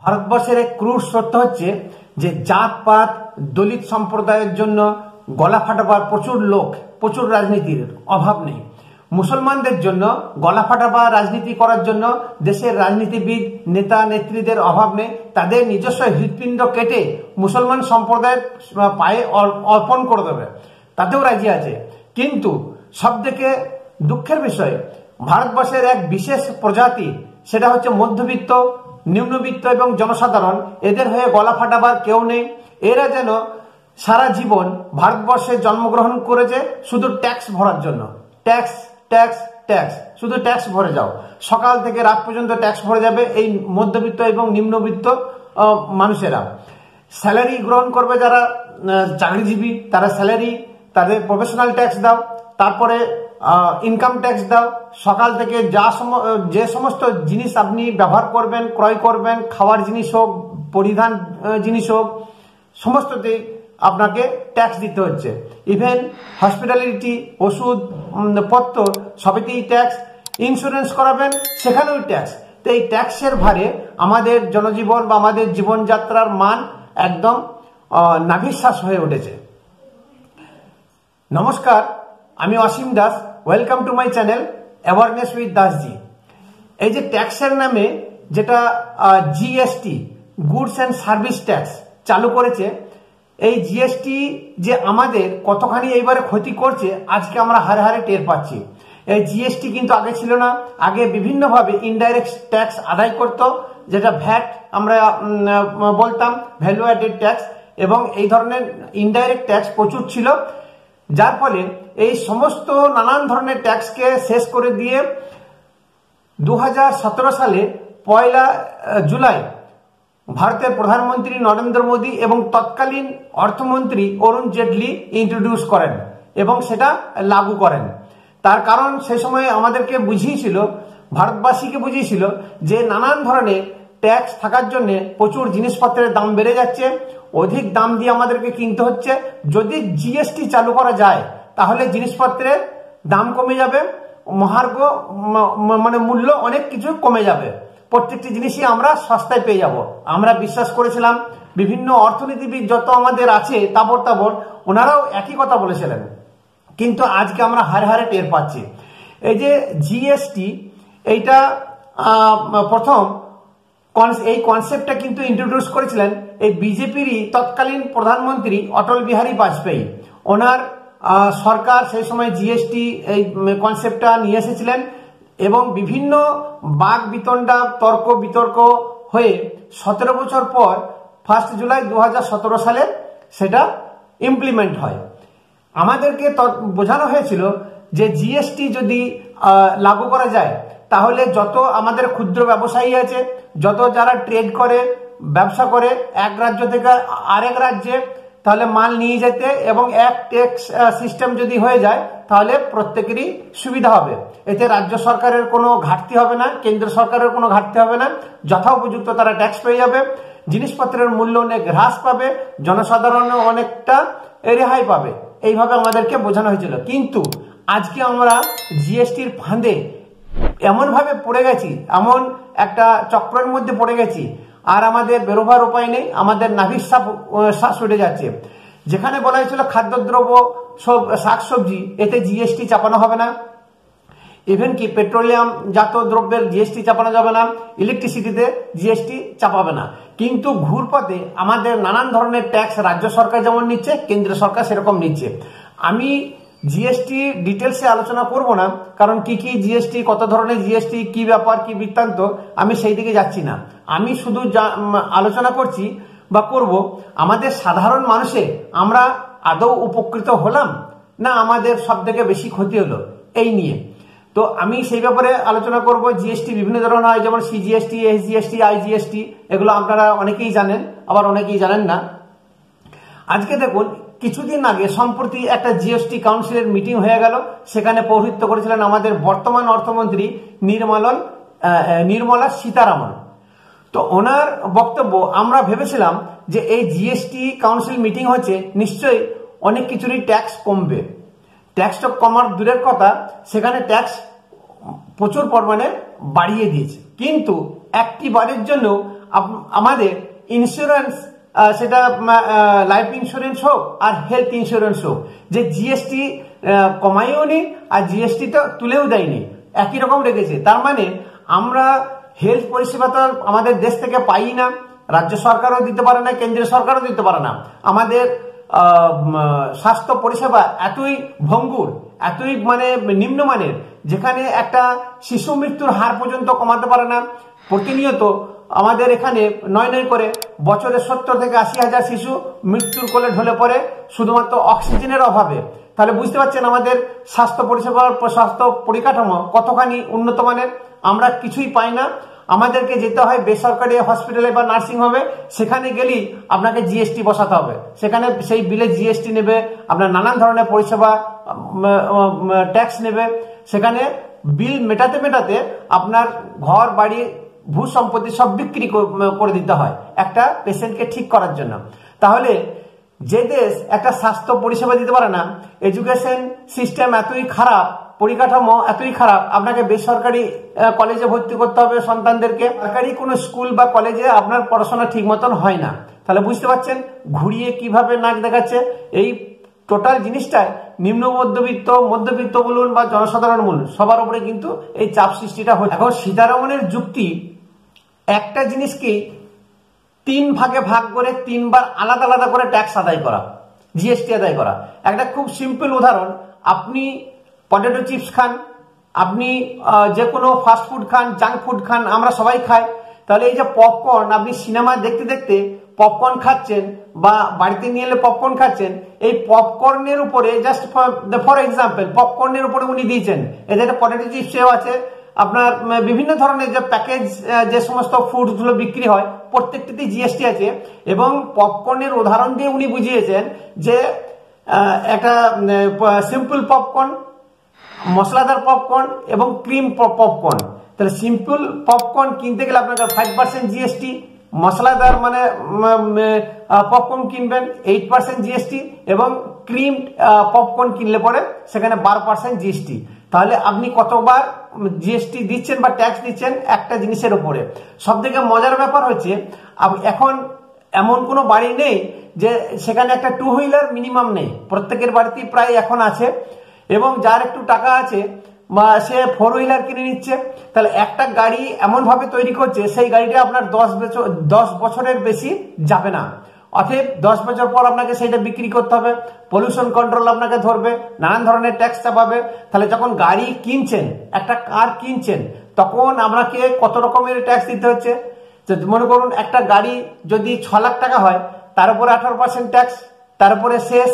ভারতবর্ষের এক ক্রুর সত্য হচ্ছে যে জাতপাত দলিত সম্প্রদায়ের জন্য গলা ফাটাবার প্রচুর রাজনীতির অভাব নেই। মুসলমানদের জন্য গলা ফাটাবা রাজনীতি করার জন্য দেশের রাজনীতিবিদ নেতা নেত্রীদের অভাব নেই। তাদের নিজস্ব হৃৎপিণ্ড কেটে মুসলমান সম্প্রদায়ের পায়ে অর্পণ করে দেবে, তাতেও রাজি আছে। কিন্তু সবথেকে দুঃখের বিষয়, ভারতবর্ষের এক বিশেষ প্রজাতি, সেটা হচ্ছে মধ্যবিত্ত, নিম্নবিত্ত এবং জনসাধারণ, এদের হয়ে গলা ফাটাবার কেউ নেই। এরা যেন সারা জীবন ভারতবর্ষে জন্মগ্রহণ করেছে শুধু ট্যাক্স ভরার জন্য। ট্যাক্স ট্যাক্স ট্যাক্স, শুধু ট্যাক্স ভরে যাও, সকাল থেকে রাত পর্যন্ত ট্যাক্স ভরে যাবে এই মধ্যবিত্ত এবং নিম্নবিত্ত মানুষেরা। স্যালারি গ্রহণ করবে যারা চাকরিজীবী, তারা স্যালারি, তাদের প্রফেশনাল ট্যাক্স দাও, তারপরে ইনকাম ট্যাক্স দাও। সকাল থেকে যে সমস্ত জিনিস আপনি ব্যবহার করবেন, ক্রয় করবেন, খাওয়ার জিনিস হোক, পরিধান জিনিস হোক, সমস্ততেই আপনাকে ট্যাক্স দিতে হচ্ছে। ইভেন হসপিটালিটি, ওষুধ পত্র, সবেতেই ট্যাক্স। ইন্স্যুরেন্স করাবেন, সেখানেও ট্যাক্স। তো এই ট্যাক্সের ভারে আমাদের জনজীবন বা আমাদের জীবনযাত্রার মান একদম নাভিশ্বাস হয়ে উঠেছে। নমস্কার, আমি Asim Das. Welcome to my channel awareness with Dasji. এই যে ট্যাক্সের নামে যেটা GST, goods and service tax চালু করেছে, এই জিএসটি যে আমাদের কতখানি এইবারে ক্ষতি করছে আজকে আমরা হারে হারে টের পাচ্ছি। এই জিএসটি কিন্তু আগে ছিল না। আগে বিভিন্নভাবে ইনডাইরেক্ট ট্যাক্স আদায় করত, যেটা ভ্যাট আমরা বলতাম, ভ্যালু অ্যাডেড ট্যাক্স, এবং এই ধরনের ইনডাইরেক্ট ট্যাক্স প্রচুর ছিল। যার ফলে এই সমস্ত নানান ধরনের ট্যাক্সকে শেষ করে দিয়ে 2017 সালে 1 জুলাই ভারতের প্রধানমন্ত্রী নরেন্দ্র মোদী এবং তৎকালীন অর্থমন্ত্রী অরুণ জেটলি ইন্ট্রোডিউস করেন এবং সেটা লাগু করেন। তার কারণ সেই সময় আমাদেরকে বুঝিয়েছিল, ভারতবাসীকে বুঝিয়েছিল যে নানান ধরনের ট্যাক্স থাকার জন্য প্রচুর জিনিসপত্রের দাম বেড়ে যাচ্ছে, অধিক দাম দিয়ে আমাদেরকে কিনতে হচ্ছে। যদি জিএসটি চালু করা যায় তাহলে জিনিসপত্রের দাম কমে যাবে, মহার্ঘ মানে মূল্য অনেক কিছু কমে যাবে, প্রত্যেকটি জিনিসই আমরা সস্তায় পেয়ে যাব। আমরা বিশ্বাস করেছিলাম, বিভিন্ন অর্থনীতিবিদ যত আমাদের আছে তাবর ওনারাও একই কথা বলেছিলেন। কিন্তু আজকে আমরা হারে হারে টের পাচ্ছি। এই যে জিএসটি, এইটা প্রথম এই কনসেপ্টটা কিন্তু ইন্ট্রোডিউস করেছিলেন এই বিজেপিরই তৎকালীন প্রধানমন্ত্রী অটল বিহারী বাজপেয়ী। ওনার সরকার সেই সময় জিএসটি এই কনসেপ্টটা নিয়ে এসেছিলেন এবং বিভিন্ন বাক বিতণ্ডা, তর্ক বিতর্ক হয়ে 17 বছর পর 1 জুলাই 2017 সালে সেটা ইমপ্লিমেন্ট হয়। আমাদেরকে বোঝানো হয়েছিল যে জিএসটি যদি লাগু করা যায় তাহলে যত আমাদের ক্ষুদ্র ব্যবসায়ী আছে, যত যারা ট্রেড করে, ব্যবসা করে, এক রাজ্য থেকে আরেক রাজ্যে তাহলে মাল নিয়ে যেতে, এবং এক ট্যাক্স সিস্টেম যদি হয়ে যায় তাহলে প্রত্যেকেরই সুবিধা হবে। এতে রাজ্য সরকারের কোনো ঘাটতি হবে না, কেন্দ্র সরকারের কোনো ঘাটতি হবে না, যথোপযুক্ত তারা ট্যাক্স পেয়ে যাবে, জিনিসপত্রের মূল্য অনেক হ্রাস পাবে, জনসাধারণও অনেকটা রেহাই পাবে। এইভাবে আমাদেরকে বোঝানো হয়েছিল। কিন্তু আজকে আমরা জিএসটির ফাঁদে এমনভাবে পড়ে গেছি, এমন একটা চক্রের মধ্যে পড়ে গেছি, আর আমাদের বেরোবার উপায় নেই, আমাদের শ্বাস উঠে যাচ্ছে। যেখানে বলা হয়েছিল খাদ্যদ্রব্য, সব শাকসবজি, এতে জিএসটি চাপানো হবে না, ইভেন কি পেট্রোলিয়াম জাত দ্রব্যের জিএসটি চাপানো যাবে না, ইলেকট্রিসিটিতে জিএসটি চাপাবে না। কিন্তু ঘুরপথে আমাদের নানান ধরনের ট্যাক্স রাজ্য সরকার যেমন নিচ্ছে, কেন্দ্র সরকার সেরকম নিচ্ছে। আমি জিএসটি ডিটেলসে আলোচনা করব না, কারণ কি কি জিএসটি, কত ধরনের জিএসটি, কি ব্যাপার, কি বৃত্তান্ত, আমি সেই দিকে যাচ্ছি না। আমি শুধু আলোচনা করছি বা করব আমাদের সাধারণ মানুষে আমরা আদৌ উপকৃত হলাম না আমাদের সব থেকে বেশি ক্ষতি হলো, এই নিয়ে। তো আমি সেই ব্যাপারে আলোচনা করব। জিএসটি বিভিন্ন ধরনের হয়, যেমন সিজিএসটি, এসজিএসটি, আইজিএসটি, এগুলো আপনারা অনেকেই জানেন, আবার অনেকেই জানেন না। আজকে দেখুন, কিছুদিন আগে সম্প্রতি একটা জিএসটি কাউন্সিলের মিটিং হয়ে গেল। সেখানে পৌরোহিত্য করেছিলেন আমাদের বর্তমান অর্থমন্ত্রী নির্মলা সীতারামন। তো ওনার বক্তব্য, আমরা ভেবেছিলাম যে এই জিএসটি কাউন্সিল মিটিং হচ্ছে, নিশ্চয়ই অনেক কিছুরই ট্যাক্স কমবে। ট্যাক্সটা কমার দূরের কথা, সেখানে ট্যাক্স প্রচুর পরিমাণে বাড়িয়ে দিয়েছে। কিন্তু একটি বারের জন্য আমাদের ইন্স্যুরেন্স, সেটা লাইফ ইন্স্যুরেন্স হোক আর হেলথ ইন্স্যুরেন্স হোক, যে জিএসটি কমাইও নি আর জিএসটিটা তুলেও দেয়নি, একই রকম রেখেছে। তার মানে আমরা হেলথ পরিষেবাটা আমাদের দেশ থেকে পাই না, রাজ্য সরকারও দিতে পারে না, কেন্দ্রীয় সরকারও দিতে পারে না। আমাদের স্বাস্থ্য পরিষেবা এতই ভঙ্গুর, এতই মানে নিম্নমানের, যেখানে একটা শিশু মৃত্যুর হার পর্যন্ত কমাতে পারে না। প্রতিনিয়ত আমাদের এখানে নয় নয় করে বছরে 70 থেকে 80 হাজার শিশু মৃত্যুর কোলে ঢলে পড়ে শুধুমাত্র অক্সিজেনের অভাবে। তাহলে বুঝতে পারছেন আমাদের স্বাস্থ্য পরিষেবার, স্বাস্থ্য পরিকাঠামো কতখানি উন্নত মানের। আমরা কিছুই পাই না, আমাদেরকে যেতে হয় বেসরকারি হসপিটালে বা নার্সিং হোমে, সেখানে গেলেই আপনাকে জিএসটি বসাতে হবে, সেখানে সেই বিলে জিএসটি নেবে, আপনার নানান ধরনের পরিষেবা ট্যাক্স নেবে, সেখানে বিল মেটাতে মেটাতে আপনার ঘর বাড়ি ভূ সম্পত্তি সব বিক্রি করে দিতে হয় একটা পেশেন্টকে ঠিক করার জন্য। তাহলে যে দেশ একটা স্বাস্থ্য পরিষেবা দিতে পারে না, এডুকেশন সিস্টেম এতই খারাপ, পরিকাঠামো এতই খারাপ, আপনাকে বেসরকারি কলেজে ভর্তি করতে হবে সন্তানদেরকে, সরকারি কোনো স্কুল বা কলেজে আপনার পড়াশোনা ঠিক মতন হয় না। তাহলে বুঝতে পারছেন ঘুরিয়ে কিভাবে নাক দেখাচ্ছে। এই টোটাল জিনিসটায় নিম্ন মধ্যবিত্ত বলুন বা জনসাধারণ বলুন, সবার উপরে কিন্তু এই চাপ সৃষ্টিটা হয়। এখন সীতারামনের যুক্তি একটা জিনিসকে 3 ভাগে ভাগ করে 3 বার আলাদা আলাদা করে ট্যাক্স আদায় করা, জিএসটি আদায় করা। একটা খুব সিম্পল উদাহরণ, আপনি পটেটো চিপস খান, আপনি যে কোনো ফাস্ট ফুড খান, জাঙ্ক ফুড খান, আমরা সবাই খাই। তাহলে এই যে পপকর্ন, আপনি সিনেমা দেখতে দেখতে পপকর্ন খাচ্ছেন বা বাড়িতে নিয়ে এলে পপকর্ন খাচ্ছেন, এই পপকর্নের উপরে জাস্ট ফর এক্সাম্পল পপকর্নের উপরে উনি দিয়েছেন, এদের পটেটো চিপসেও আছে, আপনার বিভিন্ন ধরনের যে প্যাকেজ যে সমস্ত ফুড গুলো বিক্রি হয় প্রত্যেকটিতে জিএসটি আছে। এবং পপকর্নের উদাহরণ দিয়ে উনি বুঝিয়েছেন যে একটা সিম্পল পপকর্ন, মশলাদার পপকর্ন এবং ক্রিম পপকর্ন। তাহলে সিম্পল পপকর্ন কিনতে গেলে আপনাকে 5% জিএসটি, মশলাদার মানে পপকর্ন কিনবেন 8% জিএসটি, এবং ক্রিম পপকর্ন কিনলে পরে সেখানে 12% জিএসটি। তাহলে আপনি কতবার জিএসটি দিচ্ছেন বা ট্যাক্স দিচ্ছেন একটা জিনিসের উপরে। সব থেকে মজার ব্যাপার হচ্ছে এখন এমন কোনো বাড়ি নেই যে সেখানে একটা 2 হুইলার মিনিমাম নেই, প্রত্যেকের বাড়িতেই প্রায় এখন আছে। এবং যার একটু টাকা আছে সে 4 হুইলার কিনে নিচ্ছে। তাহলে একটা গাড়ি এমন ভাবে তৈরি করছে সেই গাড়িটা আপনার 10 বছরের বেশি যাবে না, অতএব 10 বছর পর আপনাকে সেটা বিক্রি করতে হবে, পলিউশন কন্ট্রোল আপনাকে ধরবে, নানান ধরনের ট্যাক্স চাপাবে। তাহলে যখন গাড়ি কিনছেন, একটা কার কিনছেন, তখন আপনাকে কত রকমের ট্যাক্স দিতে হচ্ছে। মনে করুন একটা গাড়ি যদি 6 লাখ টাকা হয়, তার উপরে 18% ট্যাক্স, তার উপরে সেস,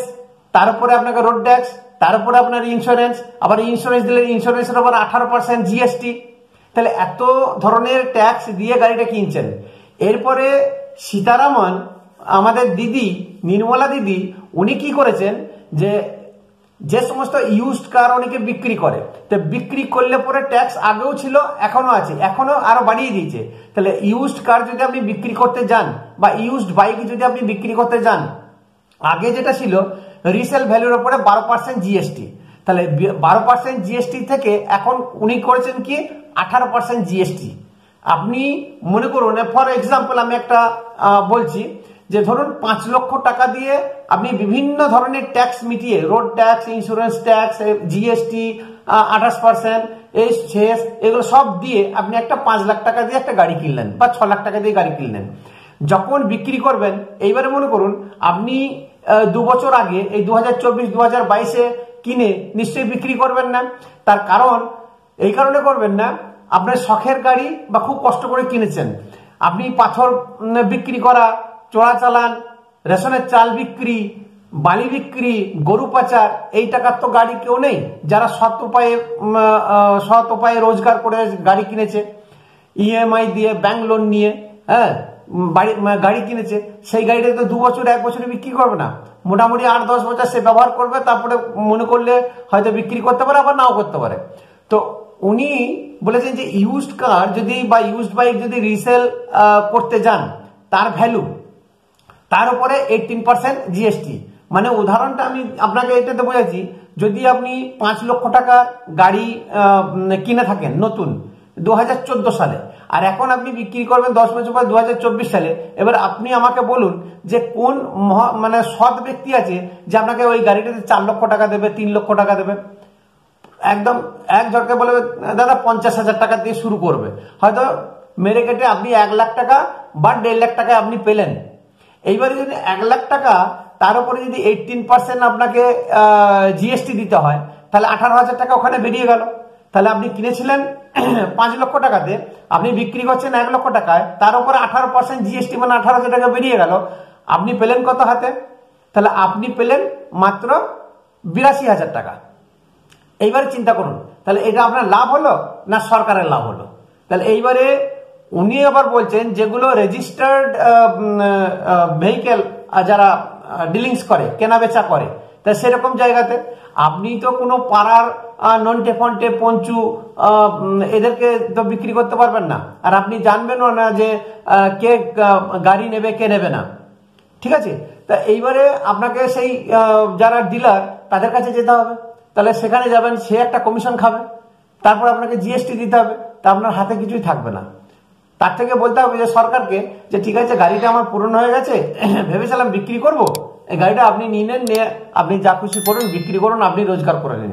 তার উপরে আপনাকে রোড ট্যাক্স, তার উপরে আপনার ইন্স্যুরেন্স, আবার ইন্স্যুরেন্স দিলে ইন্স্যুরেন্সের উপর 18% জিএসটি। তাহলে এত ধরনের ট্যাক্স দিয়ে গাড়িটা কিনছেন। এরপরে সীতারামন আমাদের দিদি নির্মলা দিদি উনি কি করেছেন, যে সমস্ত ইউজড কার অনেকে বিক্রি করে, তো বিক্রি করলে পরে ট্যাক্স আগেও ছিল এখনো আছে, এখনো আরো বাড়িয়ে দিয়েছে। তাহলে ইউজড কার যদি আপনি বিক্রি করতে যান বা ইউজড বাইক যদি আপনি বিক্রি করতে যান, আগে যেটা ছিল রিসেল ভ্যালুর উপরে 12% জিএসটি, তাহলে 12% জিএসটি থেকে এখন উনি করেছেন কি 18% জিএসটি। আপনি মনে করুন ফর এক্সাম্পল আমি একটা বলছি, যে ধরুন 5 লক্ষ টাকা দিয়ে আপনি বিভিন্ন ধরনের ট্যাক্স মিটিয়ে, road tax, insurance tax, GST 28%, এই শেষ, এগুলো সব দিয়ে আপনি একটা 5 লাখ টাকা দিয়ে একটা গাড়ি কিনলেন বা 6 লাখ টাকা দিয়ে গাড়ি কিনলেন। যখন বিক্রি করবেন, এইবারে মনে করুন আপনি 2 বছর আগে এই 2024-2022-এ কিনে নিশ্চয়ই বিক্রি করবেন না। তার কারণ এই কারণে করবেন না, আপনার শখের গাড়ি বা খুব কষ্ট করে কিনেছেন, আপনি পাথর বিক্রি করা, চোরাচালান, রেশনের চাল বিক্রি, বালি বিক্রি, গরু পাচার, এই টাকার তো গাড়ি কেউ নেই যারা সৎ উপায়ে রোজগার করে গাড়ি কিনেছে, ইএমআই দিয়ে, ব্যাংক লোন নিয়ে, হ্যাঁ গাড়ি কিনেছে। সেই গাড়িটা তো 2 বছর 1 বছরে বিক্রি করবে না, মোটামুটি 8-10 বছর সে ব্যবহার করবে, তারপরে মনে করলে হয়তো বিক্রি করতে পারে, আবার নাও করতে পারে। তো উনি বলেছেন যে ইউজড কার যদি বা ইউজড বাইক যদি রিসেল করতে যান, তার ভ্যালু, তার উপরে 18% জিএসটি। মানে উদাহরণটা আমি আপনাকে এটাতে বোঝাচ্ছি, যদি আপনি 5 লক্ষ টাকার গাড়ি কিনে থাকেন নতুন, 2014 সালে, আর এখন আপনি বিক্রি করবেন 10 বছর পর 2024 সালে। এবার আপনি আমাকে বলুন যে কোন মানে সৎ ব্যক্তি আছে যে আপনাকে ওই গাড়িটাতে 4 লক্ষ টাকা দেবে, 3 লক্ষ টাকা দেবে? একদম এক ঝটকে বলবে দাদা 50,000 টাকা দিয়ে শুরু করবে, হয়তো মেরে কেটে আপনি 1 লাখ টাকা বা 1.5 লাখ টাকা আপনি পেলেন। এইবারে যদি 1 লাখ টাকা তার উপরে যদি 18% আপনাকে জিএসটি দিতে হয়, তাহলে 18,000 টাকা ওখানে বেরিয়ে গেল। তাহলে আপনি কিনেছিলেন 5 লক্ষ টাকাতে, আপনি বিক্রি করছেন 1 লক্ষ টাকায়, তার উপরে 18% জিএসটি মানে 18,000 টাকা বেরিয়ে গেল। আপনি পেলেন কত হাতে? তাহলে আপনি পেলেন মাত্র 82,000 টাকা। এইবারে চিন্তা করুন, তাহলে এটা আপনার লাভ হলো না সরকারের লাভ হলো? তাহলে এইবারে উনি আবার বলছেন যেগুলো রেজিস্টার্ড ভেহিকেল যারা ডিলিংস করে, কেনা বেচা করে, তা সেরকম জায়গাতে আপনি তো কোনো পাড়ার নন্টে ফন্টে পঞ্চু এদেরকে তো বিক্রি করতে পারবেন না, আর আপনি জানবেনও না যে কে গাড়ি নেবে কে নেবে না, ঠিক আছে? তা এইবারে আপনাকে সেই যারা ডিলার তাদের কাছে যেতে হবে, তাহলে সেখানে যাবেন, সে একটা কমিশন খাবে, তারপর আপনাকে জিএসটি দিতে হবে, তা আপনার হাতে কিছুই থাকবে না। তার থেকে বলতে হবে যে সরকারকে যে ঠিক আছে গাড়িটা আমার পুরনো হয়ে গেছে, ভেবেছিলাম বিক্রি করব, এই গাড়িটা আপনি নিয়ে নেন, নিয়ে আপনি যা খুশি করুন, বিক্রি করুন, আপনি রোজগার করে নিন।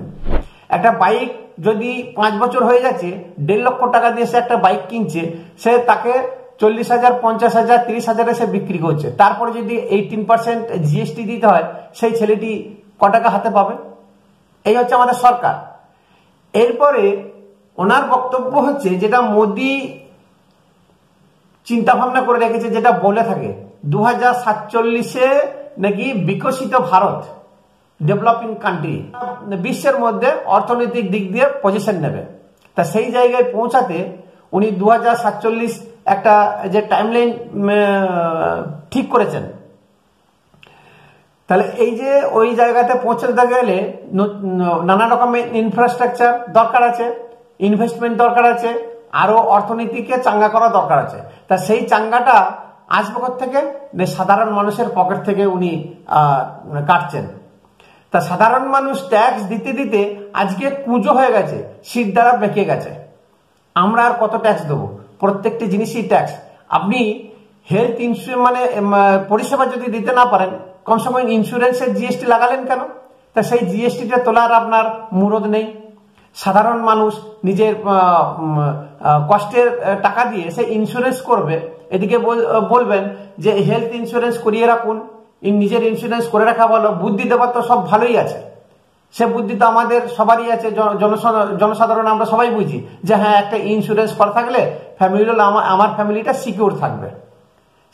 একটা বাইক যদি 5 বছর হয়ে যাচ্ছে, 1.5 লক্ষ টাকা দিয়ে সে একটা বাইক কিনছে, সে তাকে 40,000, 50,000, 30,000 সে বিক্রি করছে, তারপরে যদি 18% জিএসটি দিতে হয়, সেই ছেলেটি ক টাকা হাতে পাবে? এই হচ্ছে আমাদের সরকার। এরপরে ওনার বক্তব্য হচ্ছে যেটা মোদি চিন্তা ভাবনা করে রেখেছে, যেটা বলে থাকে 2047-এ নাকি বিকশিত ভারত, ডেভেলপিং কান্ট্রি, বিশ্বের মধ্যে অর্থনৈতিক দিক দিয়ে পজিশন নেবে। তা সেই জায়গায় পৌঁছাতে উনি 2047 একটা যে টাইমলাইন ঠিক করেছেন। তাহলে এই যে ওই জায়গাতে পৌঁছতে গেলে নানা রকমের ইনফ্রাস্ট্রাকচার দরকার আছে, ইনভেস্টমেন্ট দরকার আছে, আরো অর্থনীতিকে চাঙ্গা করা দরকার আছে। তা সেই চাঙ্গাটা আসবে থেকে সাধারণ মানুষের পকেট থেকে উনি কাটছেন। তা সাধারণ মানুষ ট্যাক্স দিতে দিতে আজকে কুঁজো হয়ে গেছে, শীত দ্বারা বেঁকে গেছে। আমরা আর কত ট্যাক্স দেবো? প্রত্যেকটি জিনিসই ট্যাক্স। আপনি হেলথ ইন্স্যুরেন্স মানে পরিষেবা যদি দিতে না পারেন, কমসে কম ইন্স্যুরেন্সের জিএসটি লাগালেন কেন? তা সেই জিএসটিটা তোলার আপনার মুরদ নেই। সাধারণ মানুষ নিজের কষ্টের টাকা দিয়ে সে ইন্স্যুরেন্স করবে, এদিকে বলবেন যে হেলথ ইন্স্যুরেন্স করিয়ে রাখুন, নিজের ইন্স্যুরেন্স করে রাখা ভালো। বুদ্ধি দেওয়ার তো সব ভালোই আছে, সে বুদ্ধি তো আমাদের সবারই আছে, জনসাধারণ আমরা সবাই বুঝি যে হ্যাঁ একটা ইন্স্যুরেন্স করা থাকলে ফ্যামিলি, আমার ফ্যামিলিটা সিকিউর থাকবে,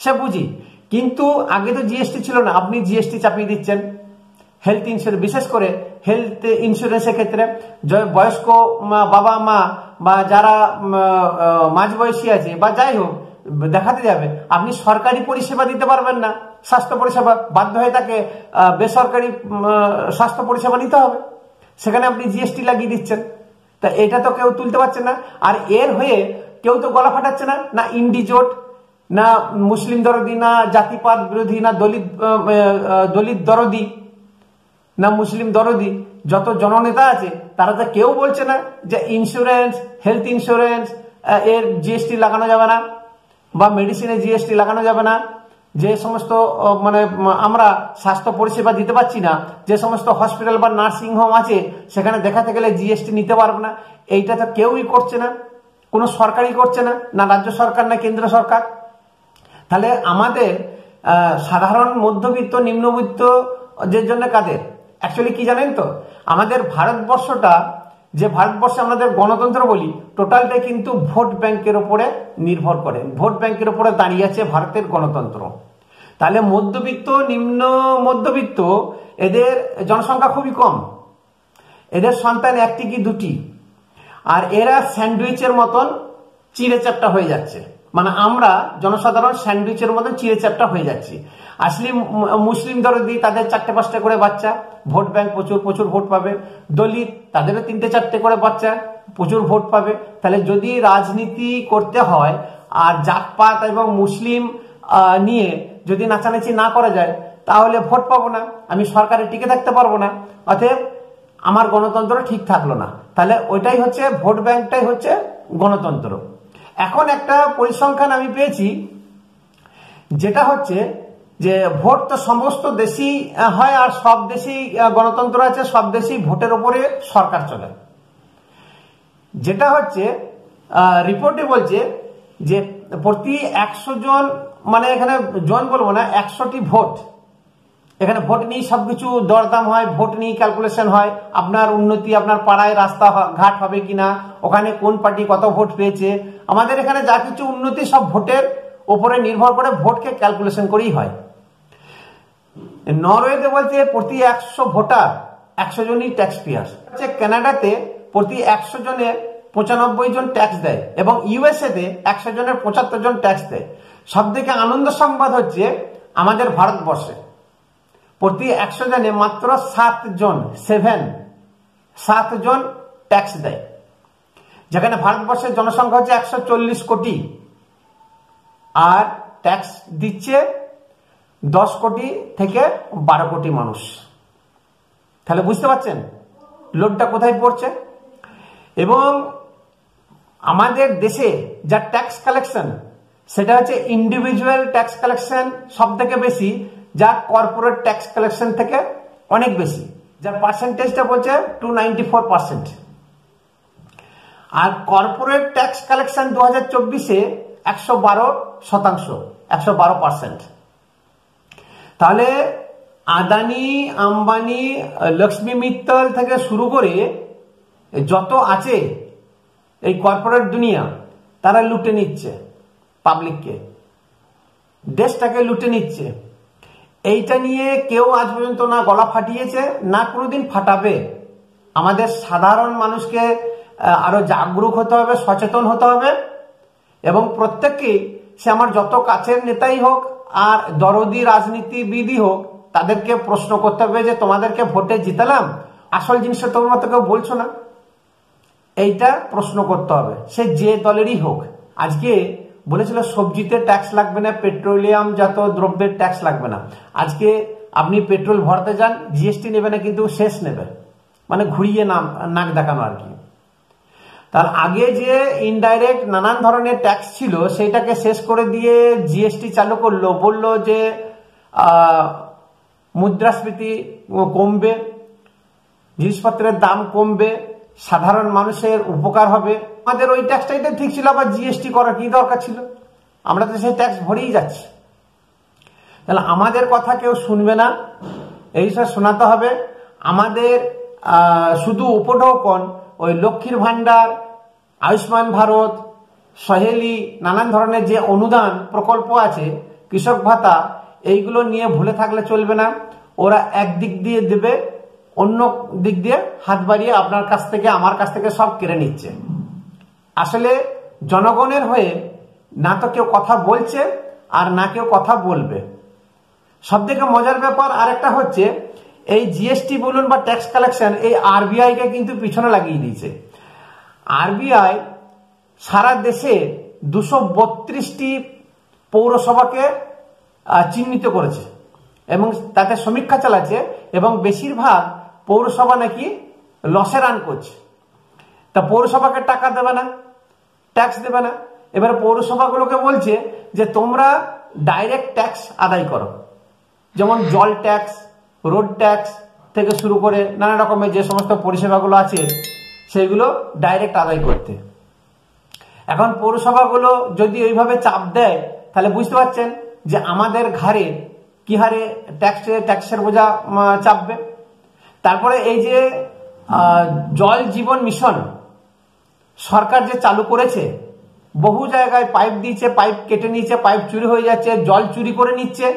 সে বুঝি। কিন্তু আগে তো জিএসটি ছিল না, আপনি জিএসটি চাপিয়ে দিচ্ছেন হেলথ ইন্স্যুরেন্স, বিশেষ করে হেলথ ইন্স্যুরেন্সের ক্ষেত্রে বয়স্ক বাবা মা বা যারা মাঝবয়সী আছে বা যাই হোক দেখাতে যাবে, আপনি সরকারি পরিষেবা দিতে পারবেন না, স্বাস্থ্য পরিষেবা বাধ্য হয়ে তাকে বেসরকারি স্বাস্থ্য পরিষেবা নিতে হবে, সেখানে আপনি জিএসটি লাগিয়ে দিচ্ছেন। তা এটা তো কেউ তুলতে পারছে না। আর এর হয়ে কেউ তো গলা ফাটাচ্ছে না, না ইন্ডিজোট, না মুসলিম দরদি, না জাতিপাত বিরোধী, না দলিত দরদি, না মুসলিম দরদি, যত জননেতা আছে তারা তো কেউ বলছে না যে ইন্স্যুরেন্স, হেলথ ইন্স্যুরেন্স এর জিএসটি লাগানো যাবে না, বা মেডিসিনে জিএসটি লাগানো যাবে না। যে সমস্ত মানে আমরা স্বাস্থ্য পরিষেবা দিতে পারছি না, যে সমস্ত হসপিটাল বা নার্সিং হোম আছে সেখানে দেখাতে গেলে জিএসটি নিতে পারবে না, এইটা তো কেউই করছে না, কোনো সরকারই করছে না, না রাজ্য সরকার না কেন্দ্র সরকার। তাহলে আমাদের সাধারণ মধ্যবিত্ত নিম্নবিত্ত যে জন্য কাদের অ্যাকচুয়ালি কি জানেন তো, আমাদের ভারতবর্ষটা যে ভারতবর্ষে আমাদের গণতন্ত্র বলি, টোটালটাই কিন্তু ভোট ব্যাংকের উপরে নির্ভর করে, ভোট ব্যাংকের উপরে দাঁড়িয়ে আছে ভারতের গণতন্ত্র। তাহলে মধ্যবিত্ত নিম্ন মধ্যবিত্ত এদের জনসংখ্যা খুবই কম, এদের সন্তান একটি কি দুটি, আর এরা স্যান্ডউইচের মতন চিড়ে চ্যাপ্টা হয়ে যাচ্ছে। মানে আমরা জনসাধারণ স্যান্ডউইচের মতন চিড়ে চ্যাপ্টা হয়ে যাচ্ছি। আসলে মুসলিম দরদি তাদের 4-5টে করে বাচ্চা, ভোট ব্যাংক প্রচুর প্রচুর ভোট পাবে। দলিত তাদেরও 3-4টে করে বাচ্চা, প্রচুর ভোট পাবে। তাহলে যদি রাজনীতি করতে হয় আর জাতপাত এবং মুসলিম নিয়ে যদি নাচানাচি না করা যায়, তাহলে ভোট পাবো না, আমি সরকারে টিকে থাকতে পারবো না, অতএব আমার গণতন্ত্র ঠিক থাকলো না। তাহলে ওইটাই হচ্ছে ভোট ব্যাংকটাই হচ্ছে গণতন্ত্র। এখন একটা পরিসংখ্যান আমি পেয়েছি, যেটা হচ্ছে যে ভোট তো সমস্ত দেশেই হয়, আর সব দেশেই গণতন্ত্র আছে, সব দেশেই ভোটের উপরে সরকার চলে। যেটা হচ্ছে রিপোর্টে বলছে যে প্রতি 100 জন, মানে এখানে জন বলবো না, 100টি ভোট, এখানে ভোট নিয়ে সবকিছু দরদাম হয়, ভোট নিয়ে ক্যালকুলেশন হয়, আপনার উন্নতি, আপনার পাড়ায় রাস্তা ঘাট হবে কিনা, ওখানে কোন পার্টি কত ভোট পেয়েছে, আমাদের এখানে যা কিছু উন্নতি সব ভোটের উপরে নির্ভর করে, ভোটকে ক্যালকুলেশন করেই হয়। নরওয়েতে বলছে প্রতি 100 ভোটার 100 জনই ট্যাক্স পেয়ার। কানাডাতে প্রতি 100 জনের 95 জন ট্যাক্স দেয়, এবং ইউএসএ তে 100 জনের 75 জন ট্যাক্স দেয়। সব থেকে আনন্দ সংবাদ হচ্ছে আমাদের ভারতবর্ষে প্রতি 100 জনে মাত্র 7 জন ট্যাক্স দেয়, যেখানে ভারতবর্ষের জনসংখ্যা হচ্ছে 140 কোটি, আর ট্যাক্স দিচ্ছে 10 কোটি থেকে 12 কোটি মানুষ। তাহলে বুঝতে পারছেন লোডটা কোথায় পড়ছে। এবং আমাদের দেশে যা ট্যাক্স কালেকশন, সেটা হচ্ছে ইন্ডিভিজুয়াল ট্যাক্স কালেকশন সব থেকে বেশি, যা কর্পোরেট ট্যাক্স কালেকশন থেকে অনেক বেশি, যার পার্সেন্টেজটা বলছে 294%। আর কর্পোরেট ট্যাক্স কালেকশন 2024-এ 112%। তাহলে আদানি, আম্বানি, লক্ষ্মী মিত্তল থেকে শুরু করে যত আছে এই কর্পোরেট দুনিয়া, তারা লুটে নিচ্ছে পাবলিককে, দেশটাকে লুটে নিচ্ছে। এইটা নিয়ে কেউ আজ পর্যন্ত না গলা ফাটিয়েছে, না কোনোদিন ফাটাবে। আমাদের সাধারণ মানুষকে আরো জাগরুক হতে হবে, সচেতন হতে হবে, এবং প্রত্যেককে, সে আমার যত কাছের নেতাই হোক আর দরদি রাজনীতিবিদই হোক, তাদেরকে প্রশ্ন করতে হবে যে তোমাদেরকে ভোটে জিতালাম, আসল জিনিসটা তোমরা তো কেউ বলছো না। এইটা প্রশ্ন করতে হবে, সে যে দলেরই হোক। আজকে বলেছিল সবজিতে ট্যাক্স লাগবে না, পেট্রোলিয়াম জাত দ্রব্যের ট্যাক্স লাগবে না। আজকে আপনি পেট্রোল ভরতে যান, জিএসটি নেবে না, কিন্তু শেষ নেবে, মানে ঘুরিয়ে নাক দেখানো আর কি। তার আগে যে ইনডাইরেক্ট নানান ধরনের ট্যাক্স ছিল, সেটাকে শেষ করে দিয়ে জিএসটি চালু করলো, বললো যে মুদ্রাস্ফীতি কমবে, জিনিসপত্রের দাম কমবে, সাধারণ মানুষের উপকার হবে। আমাদের ওই ট্যাক্সটাই তো ঠিক ছিল, আবার জিএসটি করার কি দরকার ছিল? আমরা তো সেই ট্যাক্স ভরেই যাচ্ছি। তাহলে আমাদের কথা কেউ শুনবে না, এই সব শোনাতে হবে। আমাদের শুধু উপঢৌকন ওই লক্ষ্মীর ভান্ডার, আয়ুষ্মান ভারত, সহেলি, নানান ধরনের যে অনুদান প্রকল্প আছে, কৃষক ভাতা, এইগুলো নিয়ে ভুলে থাকলে চলবে না। ওরা একদিক দিয়ে দেবে, অন্য দিক দিয়ে হাত বাড়িয়ে আপনার কাছ থেকে, আমার কাছ থেকে সব কেড়ে নিচ্ছে। আসলে জনগণের হয়ে না তো কেউ কথা বলছে, আর না কেউ কথা বলবে। সব থেকে মজার ব্যাপার আরেকটা হচ্ছে, এই জিএসটি বলুন বা ট্যাক্স কালেকশন, এই আরবিআই কে কিন্তু পিছনে লাগিয়ে দিয়েছে। আরবিআই সারা দেশে 232টি পৌরসভাকে চিহ্নিত করেছে এবং তাতে সমীক্ষা চালাচ্ছে, এবং বেশিরভাগ পৌরসভা নাকি লসে রান করছে। তা পৌরসভাকে টাকা দেবে না, ট্যাক্স দেবে না। এবারে পৌরসভাগুলোকে বলছে যে তোমরা ডাইরেক্ট ট্যাক্স আদায় করো, যেমন জল ট্যাক্স, রোড ট্যাক্স থেকে শুরু করে নানা রকমের যে সমস্ত পরিষেবাগুলো আছে, সেইগুলো ডাইরেক্ট আদায় করতে। এখন পৌরসভাগুলো যদি এইভাবে চাপ দেয়, তাহলে বুঝতে পারছেন যে আমাদের ঘাড়ে কি হারে ট্যাক্সের বোঝা চাপবে। তারপরে এই যে জল জীবন মিশন সরকার যে চালু করেছে, বহু জায়গায় পাইপ দিয়েছে, পাইপ কেটে নিচ্ছে, পাইপ চুরি হয়ে যাচ্ছে, জল চুরি করে নিচ্ছে।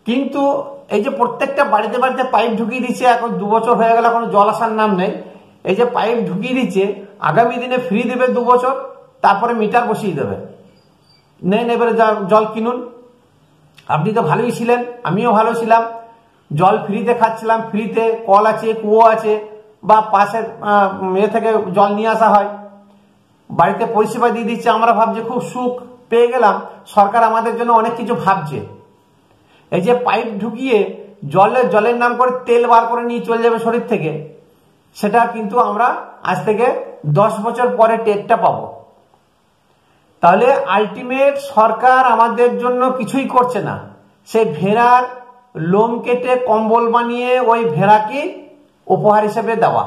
কিন্তু এই যে প্রত্যেকটা বাড়িতে বাড়িতে পাইপ ঢুকিয়ে দিচ্ছে, এখন 2 বছর হয়ে গেল, কোনো জল আসার নাম নেই। এই যে পাইপ ঢুকিয়ে দিচ্ছে, আগামী দিনে ফ্রি দেবে 2 বছর, তারপরে মিটার বসিয়ে দেবে, নেন এবারে জল কিনুন। আপনি তো ভালোই ছিলেন, আমিও ভালো ছিলাম, জল ফ্রিতে খাচ্ছিলাম, ফ্রিতে কল আছে, কুয়ো আছে, বা পাশের থেকে জল নিয়ে আসা হয়, বাড়িতে পরিষেবা দিয়ে দিচ্ছে। আমরা ভাবছি খুব সুখ পেয়ে গেলাম, সরকার আমাদের জন্য অনেক কিছু ভাবছে। এই যে পাইপ ঢুকিয়ে জলের নাম করে তেল বার করে নিয়ে চলে যাবে শরীর থেকে, সেটা কিন্তু আমরা আজ থেকে 10 বছর পরে টেরটা পাবো। তাহলে আলটিমেট সরকার আমাদের জন্য কিছুই করছে না, সেই ভেড়ার লোম কেটে কম্বল বানিয়ে ওই ভেড়াকে উপহার হিসেবে দেওয়া।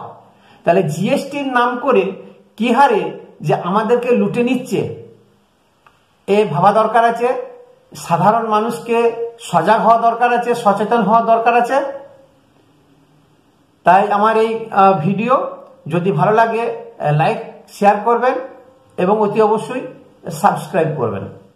তাহলে জিএসটির নাম করে কি হারে যে আমাদেরকে লুটে নিচ্ছে, এ ভাবা দরকার আছে। সাধারণ মানুষকে সজাগ হওয়া দরকার আছে, সচেতন হওয়া দরকার আছে। তাই আমার এই ভিডিও যদি ভালো লাগে লাইক শেয়ার করবেন এবং অতি অবশ্যই সাবস্ক্রাইব করবেন।